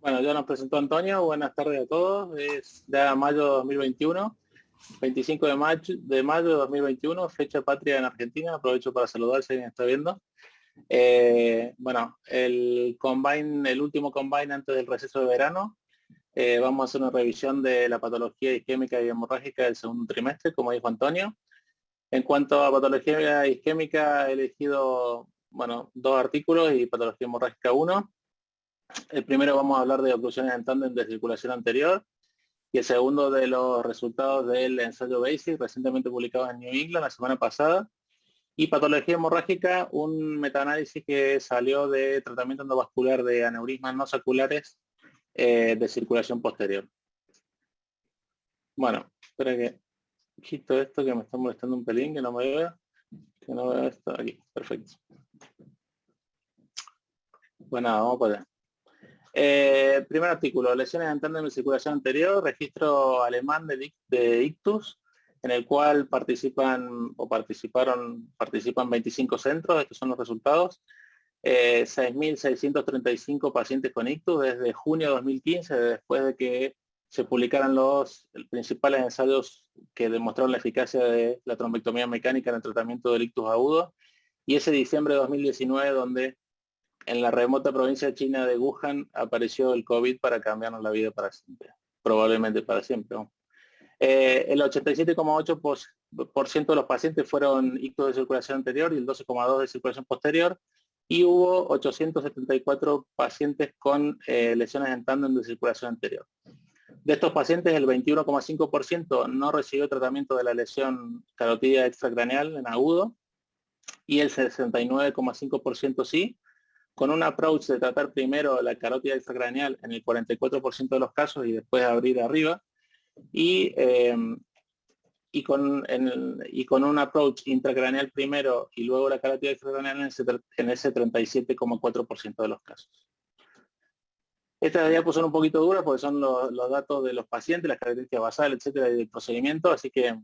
Bueno, ya nos presentó Antonio, buenas tardes a todos. Es ya mayo de 2021, 25 de mayo de 2021, fecha patria en Argentina. Aprovecho para saludar si alguien está viendo. Bueno, el último combine antes del receso de verano. Vamos a hacer una revisión de la patología isquémica y hemorrágica del segundo trimestre, como dijo Antonio. En cuanto a patología isquémica, he elegido, bueno, 2 artículos y patología hemorrágica 1. El primero vamos a hablar de oclusiones en tándem de circulación anterior y el segundo de los resultados del ensayo BASIC recientemente publicado en New England la semana pasada. Y patología hemorrágica, un metaanálisis que salió de tratamiento endovascular de aneurismas no saculares de circulación posterior. Bueno, espera que quito esto que me está molestando un pelín, que no me veo. Que no veo esto aquí, perfecto. Bueno, vamos para allá. Primer artículo, lesiones en tándem de circulación anterior, registro alemán de ictus, en el cual participan 25 centros. Estos son los resultados. 6.635 pacientes con ictus desde junio de 2015, después de que se publicaran los principales ensayos que demostraron la eficacia de la trombectomía mecánica en el tratamiento del ictus agudo, y ese diciembre de 2019 donde en la remota provincia china de Wuhan apareció el COVID para cambiarnos la vida para siempre, probablemente para siempre, ¿no? El 87,8% de los pacientes fueron ictus de circulación anterior y el 12,2% de circulación posterior, y hubo 874 pacientes con lesiones en tándem de circulación anterior. De estos pacientes, el 21,5% no recibió tratamiento de la lesión carotidia extracraneal en agudo y el 69,5% sí, con un approach de tratar primero la carótida extracraneal en el 44% de los casos y después abrir arriba, y con un approach intracraneal primero y luego la carótida extracraneal en ese 37,4% de los casos. Estas diapos son un poquito duras porque son los datos de los pacientes, las características basales, etcétera, y del procedimiento, así que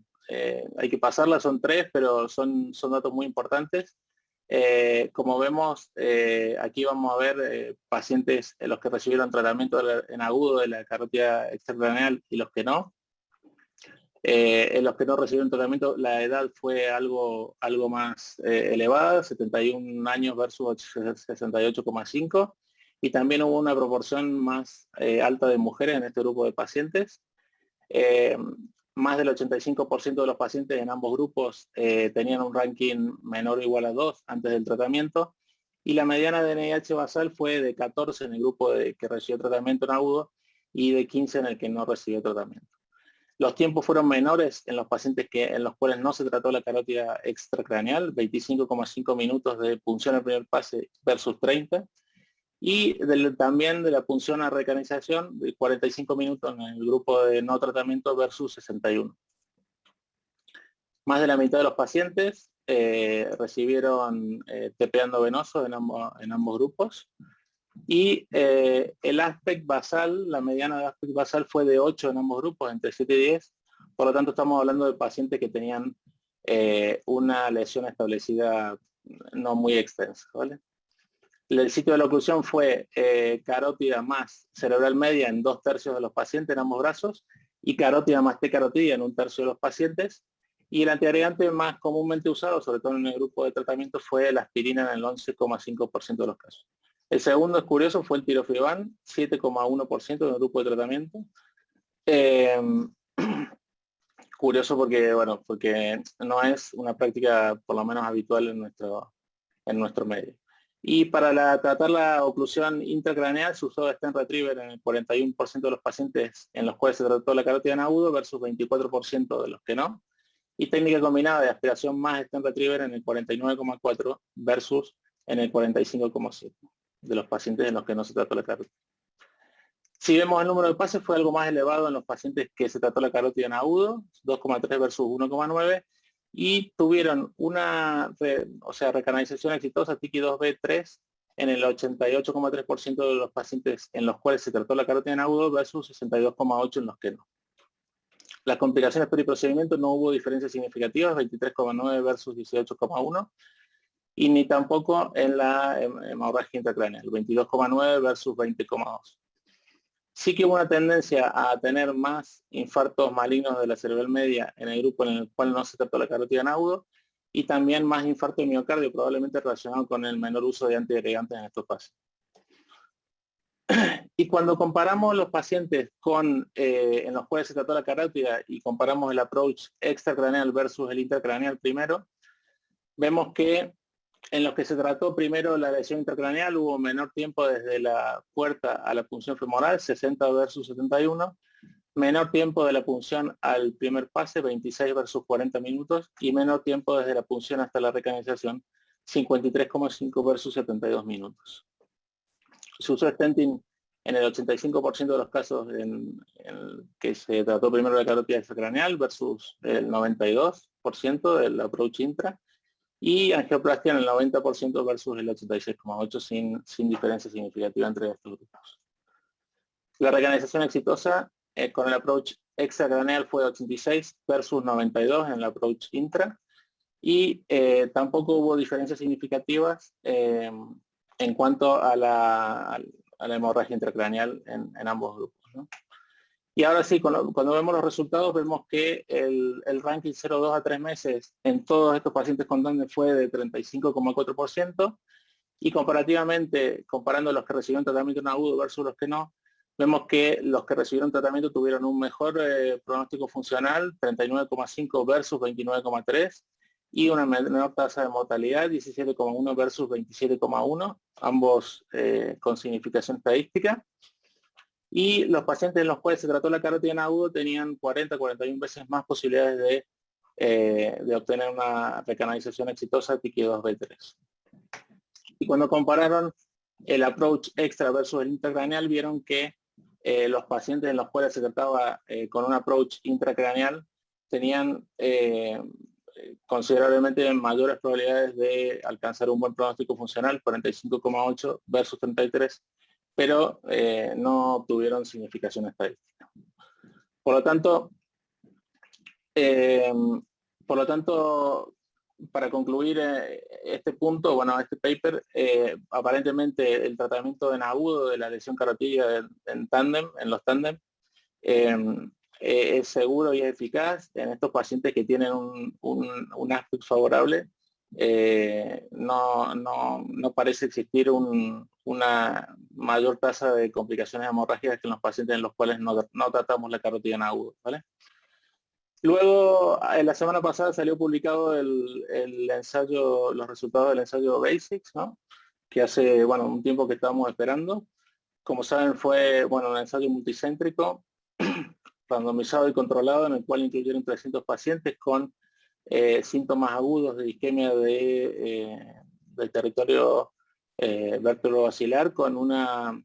hay que pasarlas. Son 3, pero son datos muy importantes. Como vemos, aquí vamos a ver pacientes en los que recibieron tratamiento en agudo de la carótida extracraneal y los que no. En los que no recibieron tratamiento, la edad fue algo más elevada, 71 años versus 68,5, y también hubo una proporción más alta de mujeres en este grupo de pacientes. Más del 85% de los pacientes en ambos grupos tenían un ranking menor o igual a 2 antes del tratamiento, y la mediana de NIH basal fue de 14 en el grupo que recibió tratamiento en agudo y de 15 en el que no recibió tratamiento. Los tiempos fueron menores en los pacientes en los cuales no se trató la carótida extracraneal, 25,5 minutos de punción al primer pase versus 30, y también de la punción a recanalización de 45 minutos en el grupo de no tratamiento versus 61. Más de la mitad de los pacientes recibieron TPA endovenoso en ambos grupos, y el aspect basal, la mediana de aspect basal fue de 8 en ambos grupos, entre 7 y 10, por lo tanto estamos hablando de pacientes que tenían una lesión establecida no muy extensa, ¿vale? El sitio de la oclusión fue carótida más cerebral media en 2/3 de los pacientes en ambos brazos, y carótida más T carotidia en 1/3 de los pacientes, y el antiagregante más comúnmente usado, sobre todo en el grupo de tratamiento, fue la aspirina en el 11,5% de los casos. El segundo es curioso, fue el tirofluvan, 7,1% en el grupo de tratamiento. Curioso porque no es una práctica por lo menos habitual en nuestro medio. Y para tratar la oclusión intracraneal se usó stent retriever en el 41% de los pacientes en los cuales se trató la carótida en agudo versus 24% de los que no. Y técnica combinada de aspiración más stent retriever en el 49,4% versus en el 45,7% de los pacientes en los que no se trató la carótida. Si vemos el número de pases, fue algo más elevado en los pacientes que se trató la carótida en agudo, 2,3 versus 1,9, y tuvieron recanalización exitosa TICI2B3 en el 88,3% de los pacientes en los cuales se trató la carótida en agudo versus 62,8% en los que no. Las complicaciones periprocedimiento no hubo diferencias significativas, 23,9 versus 18,1, y ni tampoco en la hemorragia intracraneal, 22,9 versus 20,2. Sí que hubo una tendencia a tener más infartos malignos de la cerebral media en el grupo en el cual no se trató la carótida en agudo, y también más infarto de miocardio, probablemente relacionado con el menor uso de antiagregantes en estos pacientes. Y cuando comparamos los pacientes en los cuales se trató la carótida y comparamos el approach extracraneal versus el intracraneal primero, vemos que en los que se trató primero la lesión intracraneal hubo menor tiempo desde la puerta a la punción femoral, 60 versus 71, menor tiempo de la punción al primer pase, 26 versus 40 minutos, y menor tiempo desde la punción hasta la recanalización, 53,5 versus 72 minutos. Se usó stenting en el 85% de los casos en que se trató primero la carótida extracraneal versus el 92% del approach intra, y angioplastia en el 90% versus el 86,8% sin diferencia significativa entre estos grupos. La recanalización exitosa con el approach extracraneal fue 86 versus 92 en el approach intra, y tampoco hubo diferencias significativas en cuanto a la hemorragia intracraneal en ambos grupos, ¿no? Y ahora sí, cuando vemos los resultados, vemos que el ranking 0,2 a 3 meses en todos estos pacientes con TANDEM fue de 35,4%, y comparativamente, comparando los que recibieron tratamiento en agudo versus los que no, vemos que los que recibieron tratamiento tuvieron un mejor pronóstico funcional, 39,5 versus 29,3, y una menor tasa de mortalidad, 17,1 versus 27,1, ambos con significación estadística. Y los pacientes en los cuales se trató la carótida en agudo tenían 40-41 veces más posibilidades de obtener una recanalización exitosa TQ2B3. Y cuando compararon el approach extra versus el intracraneal, vieron que los pacientes en los cuales se trataba con un approach intracraneal tenían considerablemente mayores probabilidades de alcanzar un buen pronóstico funcional, 45,8 versus 33, pero no obtuvieron significación estadística. Por lo tanto, para concluir este punto, bueno, este paper, aparentemente el tratamiento en agudo de la lesión carotídea en los tándem, es seguro y es eficaz en estos pacientes que tienen un aspecto favorable. No parece existir una mayor tasa de complicaciones hemorrágicas que en los pacientes en los cuales no tratamos la carótida en agudo, ¿vale? Luego, la semana pasada salió publicado el ensayo, los resultados del ensayo BASICS, ¿no? Que hace, bueno, un tiempo que estábamos esperando. Como saben, fue, bueno, un ensayo multicéntrico, randomizado y controlado, en el cual incluyeron 300 pacientes con síntomas agudos de isquemia del territorio vértebro-basilar, con una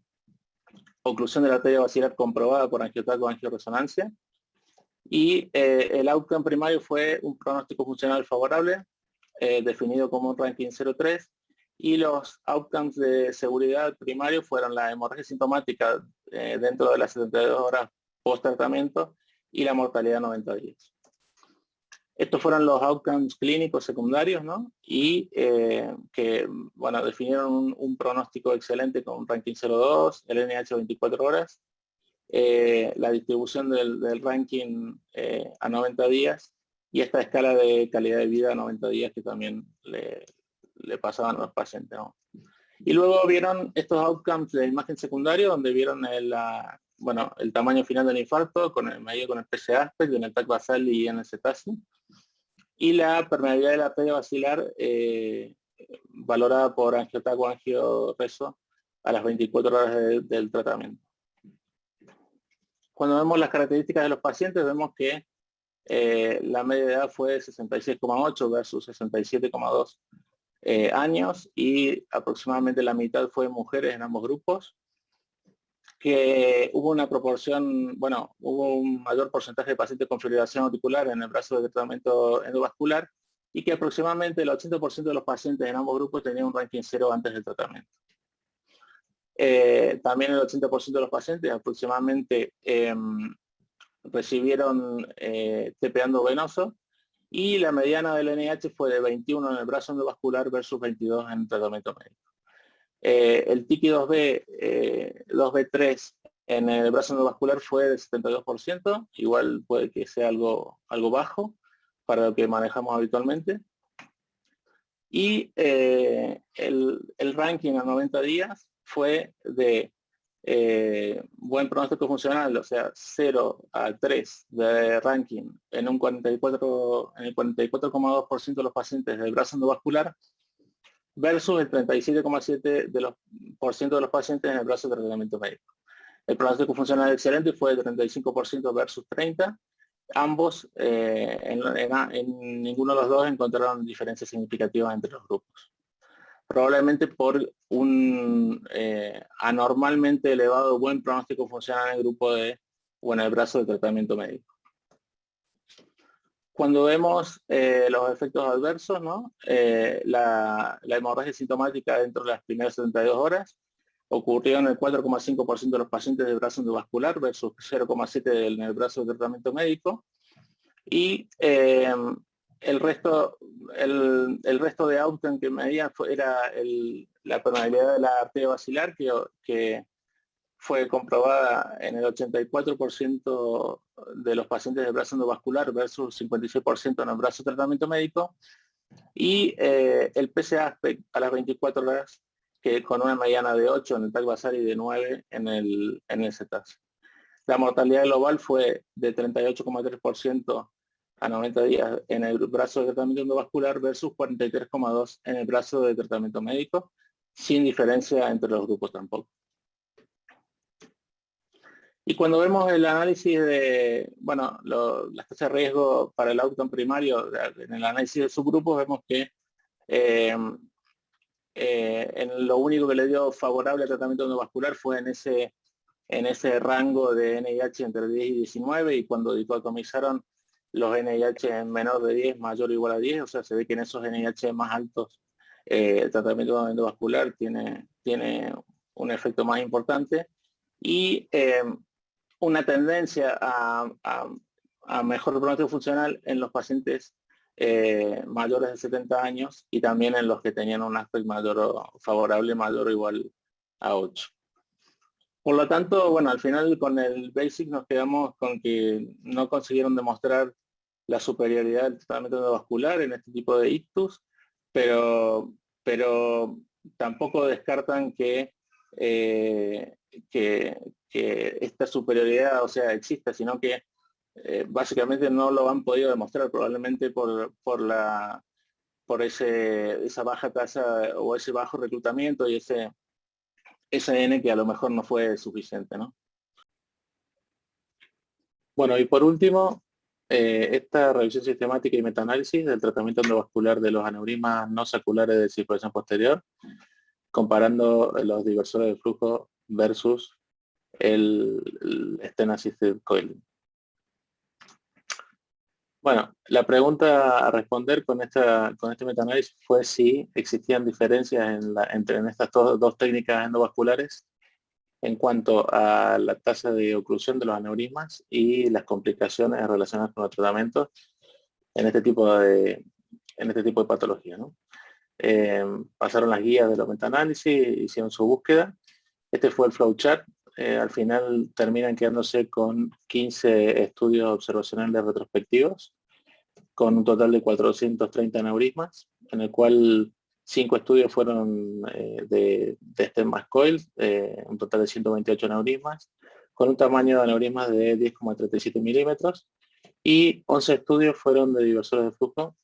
oclusión de la arteria basilar comprobada por angiotaco o angioresonancia. Y el outcome primario fue un pronóstico funcional favorable, definido como un ranking 0,3, y los outcomes de seguridad primario fueron la hemorragia sintomática dentro de las 72 horas post tratamiento y la mortalidad 90 días. Estos fueron los outcomes clínicos secundarios, ¿no? Y que, bueno, definieron un pronóstico excelente con un ranking 0,2, el NH 24 horas, la distribución del ranking a 90 días, y esta escala de calidad de vida a 90 días que también le pasaban a los pacientes, ¿no? Y luego vieron estos outcomes de imagen secundaria, donde vieron el tamaño final del infarto medido con el PC-Aspect, en el TAC basal y en el CETASI, y la permeabilidad de la arteria basilar valorada por angiotaco o angioreso a las 24 horas del tratamiento. Cuando vemos las características de los pacientes, vemos que la media de edad fue 66,8 versus 67,2 años, y aproximadamente la mitad fue mujeres en ambos grupos, que hubo una proporción, bueno, hubo un mayor porcentaje de pacientes con fibrilación auricular en el brazo de tratamiento endovascular, y que aproximadamente el 80% de los pacientes en ambos grupos tenían un ranking 0 antes del tratamiento. También el 80% de los pacientes aproximadamente recibieron TPA endovenoso, y la mediana del NIH fue de 21 en el brazo endovascular versus 22 en el tratamiento médico. El TICI 2B, 2B3 En el brazo endovascular fue de 72%, igual puede que sea algo bajo para lo que manejamos habitualmente. Y el ranking a 90 días fue de buen pronóstico funcional, o sea, 0 a 3 de ranking en un 44, en el 44,2% de los pacientes del brazo endovascular versus el 37,7% de los pacientes en el brazo de tratamiento médico. El pronóstico funcional excelente fue de 35% versus 30%. Ambos, en ninguno de los dos encontraron diferencias significativas entre los grupos. Probablemente por un anormalmente elevado buen pronóstico funcional en el grupo o en el brazo de tratamiento médico. Cuando vemos los efectos adversos, ¿no? La hemorragia sintomática dentro de las primeras 72 horas ocurrió en el 4,5% de los pacientes de brazo endovascular versus 0,7% en el brazo de tratamiento médico. Y el resto de outcome que medía era la permeabilidad de la arteria basilar, que fue comprobada en el 84% de los pacientes de brazo endovascular versus 56% en el brazo de tratamiento médico, y el PSA a las 24 horas, que con una mediana de 8 en el TAC basal y de 9 en el CETAS. La mortalidad global fue de 38,3% a 90 días en el brazo de tratamiento endovascular versus 43,2% en el brazo de tratamiento médico, sin diferencia entre los grupos tampoco. Y cuando vemos el análisis de, bueno, las tasas de riesgo para el outcome primario, en el análisis de subgrupos, vemos que en lo único que le dio favorable al tratamiento endovascular fue en ese rango de NIH entre 10 y 19, y cuando dicotomizaron los NIH en menor de 10, mayor o igual a 10, o sea, se ve que en esos NIH más altos el tratamiento endovascular tiene un efecto más importante, y una tendencia a mejor pronóstico funcional en los pacientes mayores de 70 años, y también en los que tenían un aspecto favorable mayor o igual a 8. Por lo tanto, bueno, al final con el BASIC nos quedamos con que no consiguieron demostrar la superioridad del tratamiento endovascular en este tipo de ictus, pero tampoco descartan que esta superioridad, o sea, exista, sino que básicamente no lo han podido demostrar, probablemente por esa baja tasa o ese bajo reclutamiento y ese N que a lo mejor no fue suficiente, ¿no? Bueno, y por último, esta revisión sistemática y metaanálisis del tratamiento endovascular de los aneurismas no saculares de circulación posterior, comparando los diversores de flujo versus el stent assisted coiling. Bueno, la pregunta a responder con este metaanálisis fue si existían diferencias entre estas dos técnicas endovasculares en cuanto a la tasa de oclusión de los aneurismas y las complicaciones relacionadas con los tratamientos en este tipo de patología, ¿no? Pasaron las guías de los metaanálisis, hicieron su búsqueda. Este fue el flowchart. Al final terminan quedándose con 15 estudios observacionales retrospectivos, con un total de 430 aneurismas, en el cual 5 estudios fueron de stent más coil, un total de 128 aneurismas, con un tamaño de aneurismas de 10,37 milímetros, y 11 estudios fueron de diversores de flujo,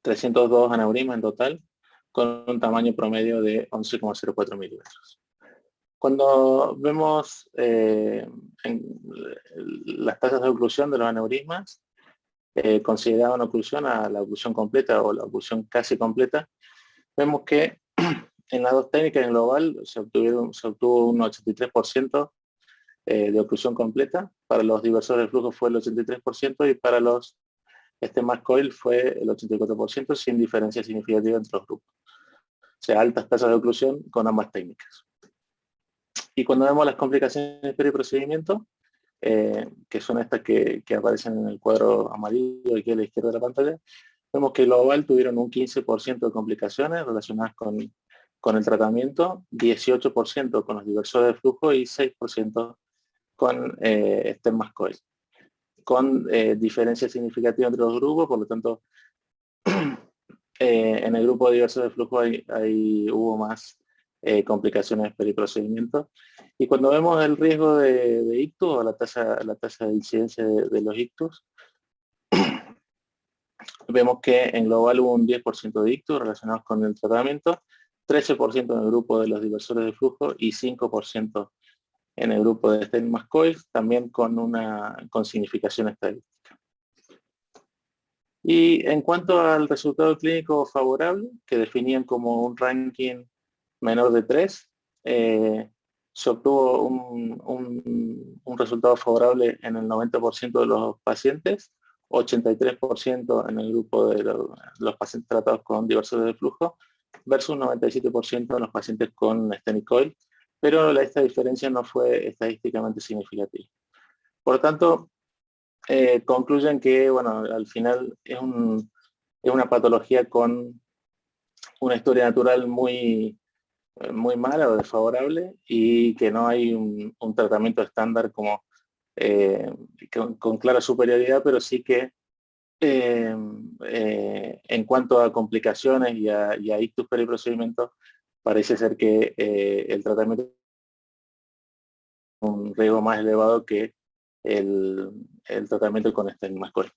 302 aneurismas en total, con un tamaño promedio de 11,04 milímetros. Cuando vemos las tasas de oclusión de los aneurismas, consideraban oclusión a la oclusión completa o la oclusión casi completa, vemos que en las dos técnicas en global se obtuvo un 83% de oclusión completa. Para los diversores de flujo fue el 83%, y para los más coil fue el 84%, sin diferencia significativa entre los grupos. O sea, altas tasas de oclusión con ambas técnicas. Y cuando vemos las complicaciones periprocedimiento, que son estas que aparecen en el cuadro amarillo aquí a la izquierda de la pantalla, vemos que global tuvieron un 15% de complicaciones relacionadas con con el tratamiento, 18% con los diversores de flujo y 6% con Stem+Coil, con diferencias significativas entre los grupos. Por lo tanto, en el grupo de diversores de flujo hubo más complicaciones periprocedimientos. Y cuando vemos el riesgo de ictus, o la tasa de incidencia de los ictus, vemos que en global hubo un 10% de ictus relacionados con el tratamiento, 13% en el grupo de los diversores de flujo y 5% en el grupo de Stem+Coil, también con significación estadística. Y en cuanto al resultado clínico favorable, que definían como un ranking menor de 3, se obtuvo un resultado favorable en el 90% de los pacientes, 83% en el grupo de los pacientes tratados con diversores de flujo, versus 97% en los pacientes con Stem+Coil, pero esta diferencia no fue estadísticamente significativa. Por lo tanto, concluyen que, bueno, al final es una patología con una historia natural muy mala o desfavorable, y que no hay un tratamiento estándar como con clara superioridad, pero sí que en cuanto a complicaciones y a ictus periprocedimientos, parece ser que el tratamiento es un riesgo más elevado que el tratamiento con Stem+Coil.